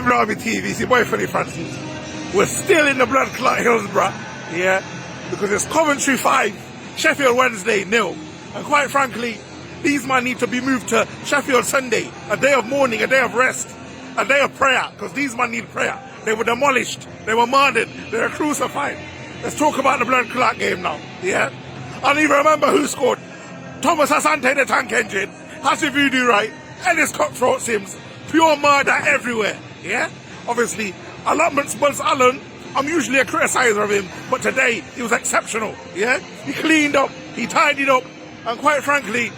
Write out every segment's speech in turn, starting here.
Blue Army TV, it's your boy Freddie Francis. We're still in the blood clot Hillsborough, yeah, because it's Coventry 5, Sheffield Wednesday 0. And quite frankly, these men need to be moved to Sheffield Sunday, a day of mourning, a day of rest, a day of prayer, because these men need prayer. They were demolished, they were murdered, they were crucified. Let's talk about the blood clot game now, yeah? I don't even remember who scored. Thomas Asante, the tank engine, Haji Wright, Ellis Cutthroat Sims, pure murder everywhere, yeah? Obviously, allotments Buzz Allen, I'm usually a criticizer of him, but today he was exceptional, yeah? He cleaned up, he tidied up, and quite frankly,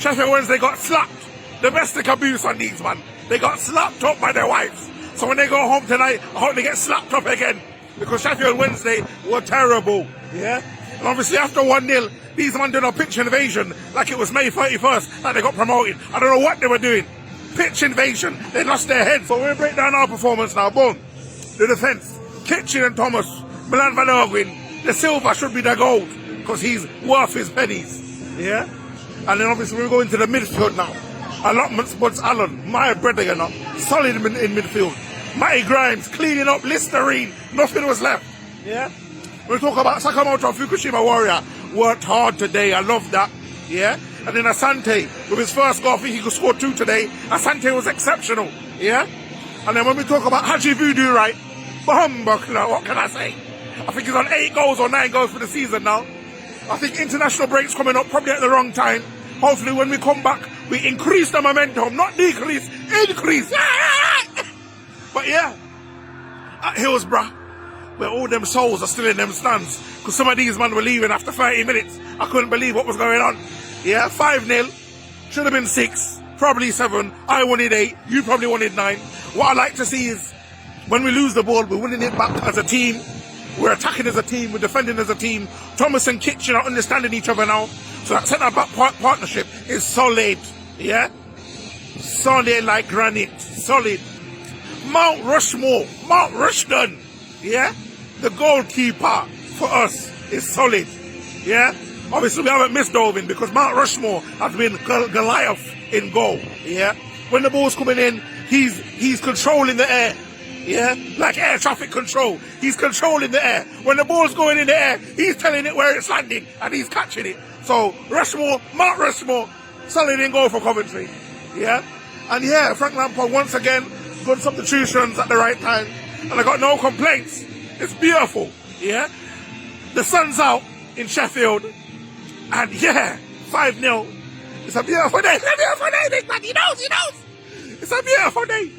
Sheffield Wednesday got slapped. The domestic abuse on these, man. They got slapped up by their wives. So when they go home tonight, I hope they get slapped up again, because Sheffield Wednesday were terrible, yeah? And obviously after 1-0, these men did a pitch invasion like it was May 31st that they got promoted. I don't know what they were doing. Pitch invasion. They lost their heads. So we'll break down our performance now. Boom. The defence. Kitchen and Thomas. Milan Van Ewijk. The silver should be the gold, because he's worth his pennies. Yeah? And then obviously we'll go into the midfield now. Allotments Buzz Allen. My brother, you know. Solid in midfield. Matty Grimes. Cleaning up. Listerine. Nothing was left. Yeah? We'll talk about Sakamoto, Fukushima Warrior. Worked hard today. I love that. Yeah? And then Asante, with his first goal, I think he could score 2 today. Asante was exceptional. Yeah? And then when we talk about Haji Wright, what can I say? I think he's on 8 goals or 9 goals for the season now. I think international break's coming up probably at the wrong time. Hopefully when we come back, we increase the momentum, not decrease, increase. But yeah, at Hillsborough, where all them souls are still in them stands, because some of these men were leaving after 30 minutes. I couldn't believe what was going on. Yeah, 5-0, should have been 6, probably 7. I wanted 8, you probably wanted 9. What I like to see is when we lose the ball, we're winning it back as a team. We're attacking as a team, we're defending as a team. Thomas and Kitchen are understanding each other now. So that centre-back partnership is solid. Yeah? Solid like granite. Solid. Mount Rushmore. Mount Rushden. Yeah? The goalkeeper for us is solid. Yeah? Obviously we haven't missed Dovin because Mount Rushmore has been Goliath in goal. Yeah? When the ball's coming in, he's controlling the air. Yeah? Like air traffic control. He's controlling the air. When the ball's going in the air, he's telling it where it's landing and he's catching it. So Rushmore, Mount Rushmore, solid in goal for Coventry. Yeah? And yeah, Frank Lampard once again, good substitutions at the right time. And I got no complaints. It's beautiful. Yeah? The sun's out in Sheffield. And yeah, 5-0. It's a beautiful day. It's a beautiful day, big man. He knows. It's a beautiful day.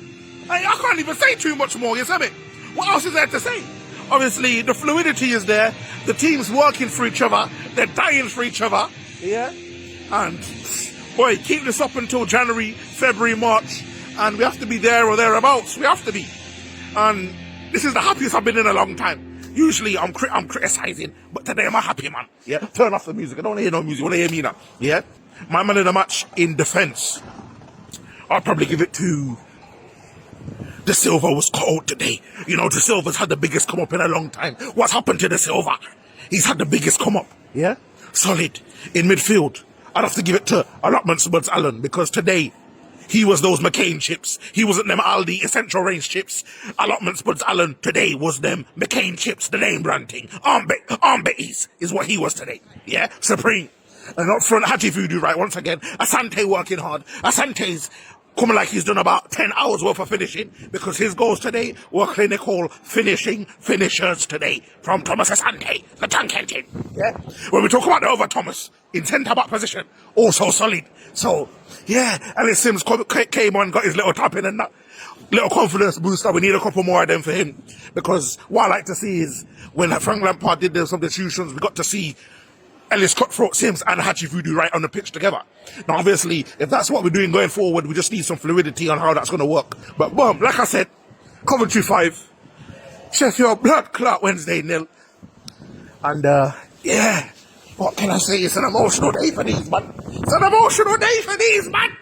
I can't even say too much more, you see me? What else is there to say? Obviously, the fluidity is there. The team's working for each other. They're dying for each other. Yeah? And, boy, keep this up until January, February, March. And we have to be there or thereabouts. We have to be. And this is the happiest I've been in a long time. Usually I'm criticizing, but today I'm a happy man. Yeah? Turn off the music. I don't want to hear no music. I want to hear me now. Yeah? My man of the match in defence. I'll probably give it to... De Silva was cold today. You know, De Silva's had the biggest come up in a long time. What's happened to De Silva? He's had the biggest come up. Yeah? Solid. In midfield. I'd have to give it to allotments Buzz Allen, because today he was those McCain chips. He wasn't them Aldi essential range chips. Allotments Buzz Allen today was them McCain chips, the name brand thing. Armbetties is what he was today. Yeah? Supreme. And up front, Haji Wright once again. Asante working hard. Asante's coming like he's done about 10 hours worth of finishing, because his goals today were clinical finishers today from Thomas Asante, the tank engine. Yeah? When we talk about the other Thomas in centre-back position, also solid. So, yeah, Ellis Sims came on, got his little tap in and that little confidence booster. We need a couple more of them for him, because what I like to see is when Frank Lampard did the substitutions, we got to see Ellis Cutthroat Sims and Haji Wright on the pitch together. Now, obviously, if that's what we're doing going forward, we just need some fluidity on how that's going to work. But boom, like I said, Coventry 5, Sheffield blood clot Wednesday 0. And yeah, what can I say? It's an emotional day for these, man. It's an emotional day for these, man.